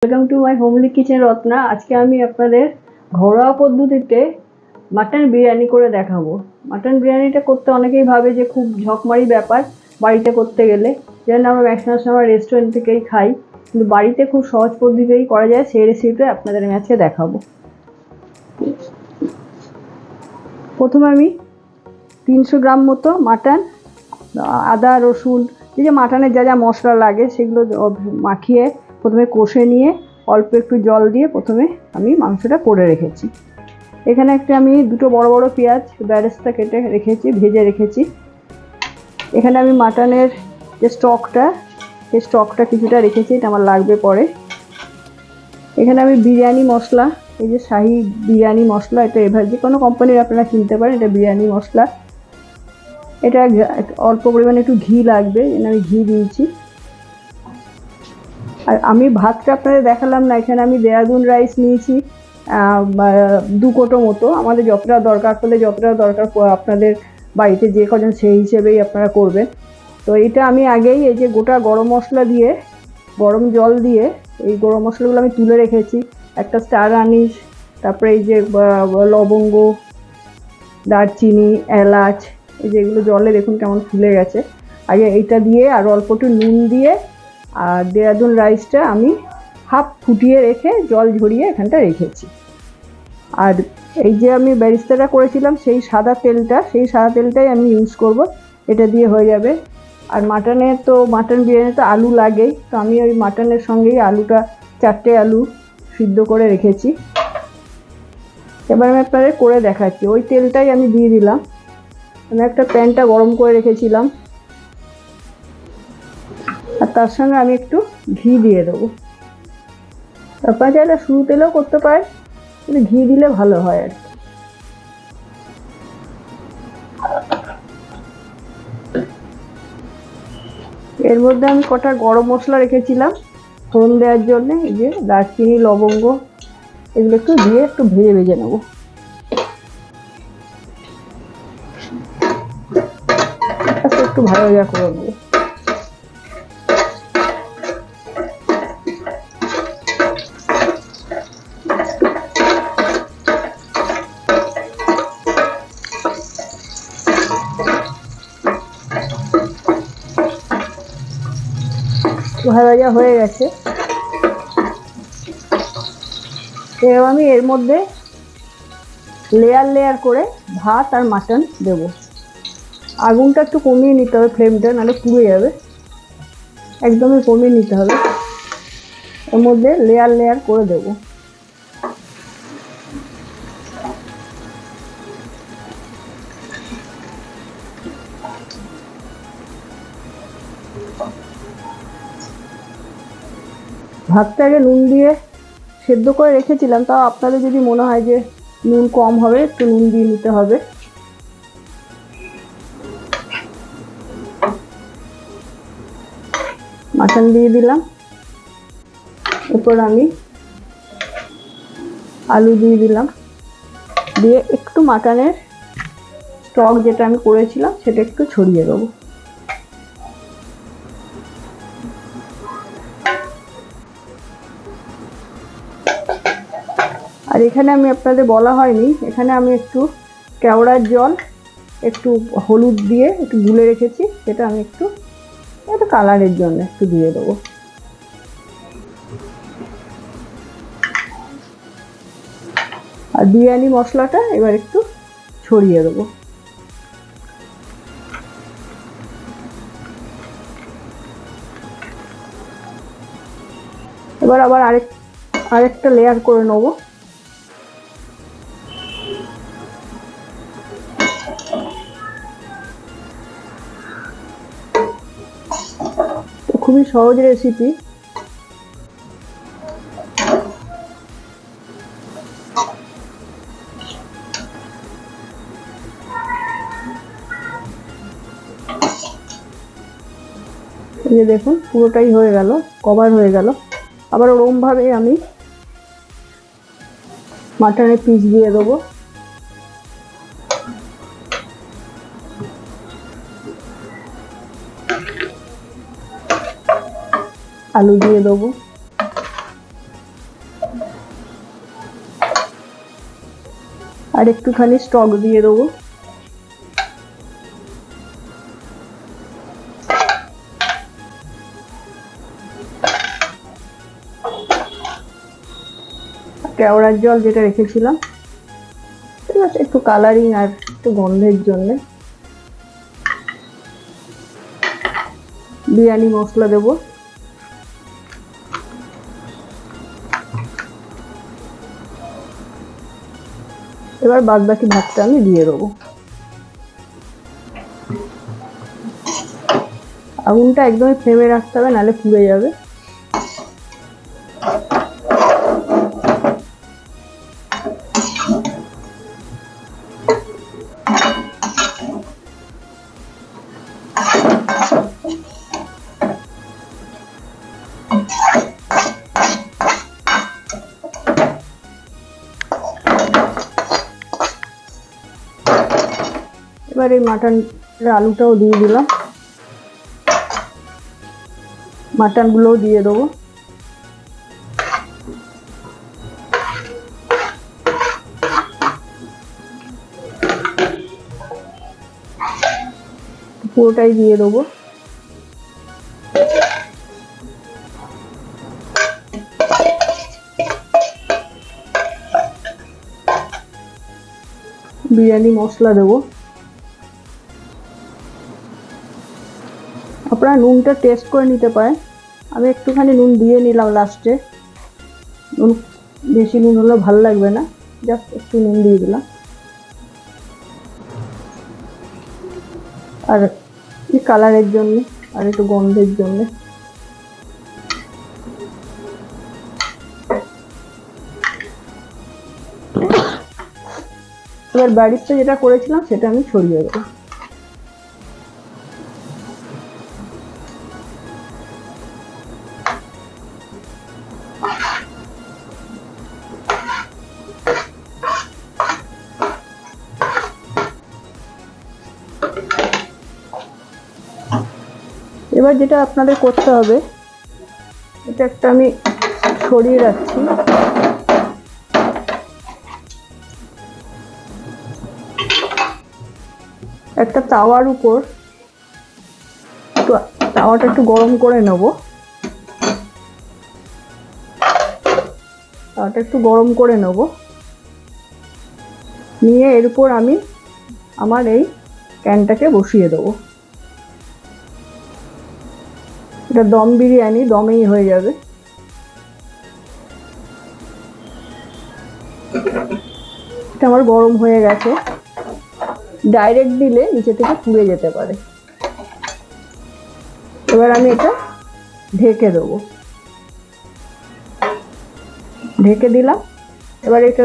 Welcome to my homely kitchen Ratna. আজকে আমি আপনাদের ঘরোয়া পদ্ধতিতে মাটন বিরিয়ানি করে দেখাবো। মাটন বিরিয়ানিটা করতে অনেকেই ভাবে যে খুব ঝকমারি ব্যাপার বাড়িতে করতে গেলে, যেন আমরা ম্যাক্সিমাম সময় রেস্টুরেন্ট থেকেই খাই, কিন্তু বাড়িতে খুব সহজ পদ্ধতিতেই করা যায়। সেই রেসিপিটা আপনাদের আমি আজকে দেখাবো। প্রথমে আমি 300 গ্রাম মতো মাটন, আদা রসুন, এই যে মাটনের যা যা মশলা লাগে সেগুলো মাখিয়ে প্রথমে কষে নিয়ে অল্প একটু জল দিয়ে প্রথমে আমি মাংসটা করে রেখেছি। এখানে আমি দুটো বড় বড় পেঁয়াজ বেরেস্তা কেটে রেখেছি, ভেজে রেখেছি। এখানে আমি মাটনের যে স্টকটা কিছুটা রেখেছি, এটা আমার লাগবে পরে। এখানে আমি বিরিয়ানি মশলা, এই যে শাহি বিরিয়ানি মশলা, এটা এভাবে যে কোনো কোম্পানির আপনারা কিনতে পারেন। এটা বিরিয়ানি মশলা, এটা অল্প পরিমাণে একটু ঘি লাগবে, আমি ঘি দিয়েছি। আর আমি ভাতটা আপনাদের দেখালাম না, এখানে আমি দেরাদুন রাইস নিয়েছি 2 কোটো মতো। আমাদের যতটা দরকার পড়লে যতটা দরকার আপনাদের বাড়িতে যে কজন সেই হিসেবেই আপনারা করবেন। তো এটা আমি আগেই এই যে গোটা গরম মশলা দিয়ে, গরম জল দিয়ে এই গরম মশলাগুলো আমি তুলে রেখেছি। একটা স্টার আনিস, তারপরে এই যে লবঙ্গ, দারচিনি, এলাচ, এই যেগুলো জলে দেখুন কেমন ফুলে গেছে। আগে এইটা দিয়ে আর অল্প একটু নুন দিয়ে আর দেরাদুন রাইসটা আমি হাফ ফুটিয়ে রেখে জল ঝরিয়ে এখানটা রেখেছি। আর এই যে আমি বেরেস্তাটা করেছিলাম সেই সাদা তেলটাই আমি ইউজ করব, এটা দিয়ে হয়ে যাবে। আর মাটন বিরিয়ানি তো আলু লাগেই, তো আমি ওই মাটনের সঙ্গেই আলুটা 4টে আলু সিদ্ধ করে রেখেছি। এবার আমি আপনাদের করে দেখাচ্ছি। ওই তেলটাই আমি দিয়ে দিলাম। আমি একটা প্যানটা গরম করে রেখেছিলাম, আর তার সঙ্গে আমি একটু ঘি দিয়ে দেবো। আপনারা চাইলে শুরু তেলেও করতে পারেন, কিন্তু ঘি দিলে ভালো হয় আর কি। এর মধ্যে আমি কটা গরম মশলা রেখেছিলাম ফোড়ন দেওয়ার জন্য, এই যে দারচিনি, লবঙ্গ, এগুলো একটু দিয়ে একটু ভেজে নেবো। একটু ভাজা করে নেবো। ভাজা হয়ে গেছে। এবার আমি এর মধ্যে লেয়ার করে ভাত আর মাটন দেবো। আগুনটা একটু কমিয়ে নিতে হবে, ফ্লেমটা, নাহলে পুড়ে যাবে। একদমই কমিয়ে নিতে হবে। এর মধ্যে লেয়ার করে দেবো। ভাতটা আগে নুন দিয়ে সেদ্ধ করে রেখেছিলাম, তাও আপনাদের যদি মনে হয় যে নুন কম হবে, একটু নুন দিয়ে নিতে হবে। মাটন দিয়ে দিলাম, এরপর আমি আলু দিয়ে দিলাম, দিয়ে একটু মাটনের স্টক যেটা আমি করেছিলাম সেটা একটু ছড়িয়ে দেবো। আর এখানে আমি আপনাদের বলা হয়নি, এখানে আমি একটু কেওড়ার জল, একটু হলুদ দিয়ে একটু গুলে রেখেছি, সেটা আমি একটু কালারের জন্য একটু দিয়ে দেবো। আর বিরিয়ানি মশলাটা এবার একটু ছড়িয়ে দেবো। এবার আবার আরেকটা লেয়ার করে নেবো। খুবই সহজ রেসিপি। এই যে দেখুন পুরোটাই হয়ে গেল, কভার হয়ে গেল। আবার ওরকমভাবে আমি মাটনের পিস দিয়ে দেবো। আলু দিয়ে দেবো। আর একটুখানি স্টক দিয়ে দেবো। কেওড়ার জল যেটা রেখেছিলাম, ঠিক আছে, একটু কালারিং আর একটু গন্ধের জন্য। বিরিয়ানি মশলা দেবো। এবার বাদ বাকি ভাতটা আমি দিয়ে দেবো। আগুনটা একদমই ফ্লেমে রাখতে হবে, নাহলে পুড়ে যাবে। এবার এই মাটনের আলুটাও দিয়ে দিলাম, মাটনগুলোও দিয়ে দেবো। পুরোটাই দিয়ে দেবো। বিরিয়ানি মশলা দেবো। আপনারা নুনটা টেস্ট করে নিতে পারেন, আমি একটুখানি নুন দিয়ে নিলাম লাস্টে। নুন বেশি নুন হলে ভালো লাগবে না, জাস্ট একটু নুন দিয়ে দিলাম। আর এই কালারের জন্য আর একটু গন্ধের জন্য। এবার বাড়িতে যেটা করেছিলাম সেটা আমি ছড়িয়ে দেবো। এবার যেটা আপনাদের করতে হবে, এটা একটা আমি ছড়িয়ে রাখছি। একটা তাওয়ার উপর তাওয়াটা একটু গরম করে নেব। তাওয়াটা একটু গরম করে নেব, নিয়ে এর উপর আমি আমার এই ক্যানটাকে বসিয়ে দেবো। এটা দম বিরিয়ানি, দমেই হয়ে যাবে। এটা আমার গরম হয়ে গেছে, ডাইরেক্ট দিলে নিচে থেকে পুড়ে যেতে পারে। এবার আমি এটা ঢেকে দেবো। ঢেকে দিলাম। এবার এটা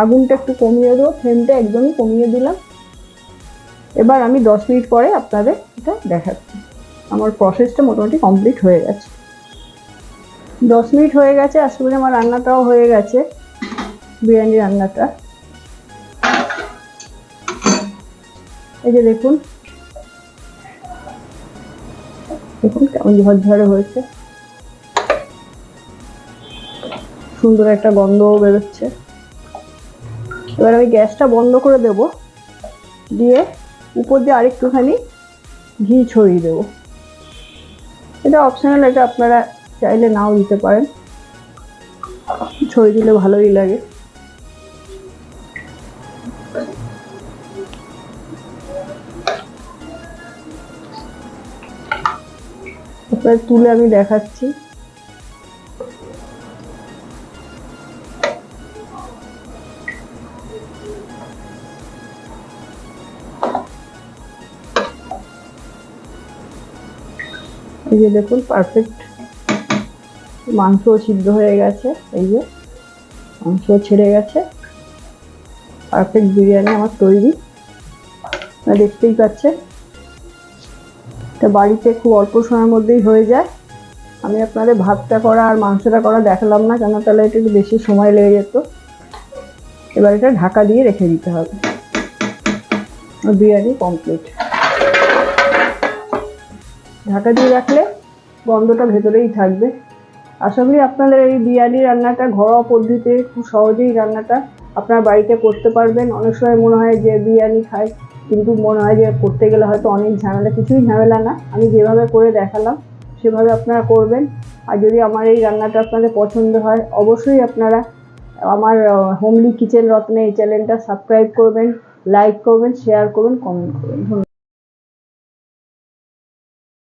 আগুনটা একটু কমিয়ে দেবো, ফ্লেমটা একদমই কমিয়ে দিলাম। এবার আমি 10 মিনিট পরে আপনাদের এটা দেখাচ্ছি। আমার প্রসেসটা মোটামুটি কমপ্লিট হয়ে গেছে। 10 মিনিট হয়ে গেছে, আসলে আমার রান্নাটাও হয়ে গেছে, বিরিয়ানি রান্নাটা। এই যে দেখুন, দেখুন কেমন ঝরঝরে হয়েছে, সুন্দর একটা গন্ধও বেরোচ্ছে। এবার আমি গ্যাসটা বন্ধ করে দেব, দিয়ে উপর দিয়ে আরেকটুখানি ঘি ছড়িয়ে দেবো। এটা অপশনাল, এটা আপনারা চাইলে নাও দিতে পারেন, ছড়িয়ে দিলে ভালোই লাগে। এবার তুলে আমি দেখাচ্ছি। এই যে দেখুন, পারফেক্ট মাংস সিদ্ধ হয়ে গেছে। এই যে মাংস ছেড়ে গেছে, পারফেক্ট বিরিয়ানি আমার তৈরি। দেখতেই পাচ্ছেন, এটা বাড়িতে খুব অল্প সময়ের মধ্যেই হয়ে যায়। আমি আপনাদের ভাতটা করা আর মাংসটা করা দেখালাম না, কেন তাহলে এটা একটু বেশি সময় লেগে যেত। এবার এটা ঢাকা দিয়ে রেখে দিতে হবে। বিরিয়ানি কমপ্লিট। ঢাকা দিয়ে রাখলে গন্ধটা ভেতরেই থাকবে। আশা করি আপনাদের এই বিরিয়ানি রান্নাটা ঘরোয়া পদ্ধতিতে খুব সহজেই রান্নাটা আপনার বাড়িতে করতে পারবেন। অনেক সময় মনে হয় যে বিরিয়ানি খাই, কিন্তু মনে হয় যে করতে গেলে হয়তো অনেক ঝামেলা। কিছুই ঝামেলা না, আমি যেভাবে করে দেখালাম সেভাবে আপনারা করবেন। আর যদি আমার এই রান্নাটা আপনাদের পছন্দ হয়, অবশ্যই আপনারা আমার হোমলি কিচেন রত্নে এই চ্যানেলটা সাবস্ক্রাইব করবেন, লাইক করবেন, শেয়ার করবেন, কমেন্ট করবেন। ধন্যবাদ।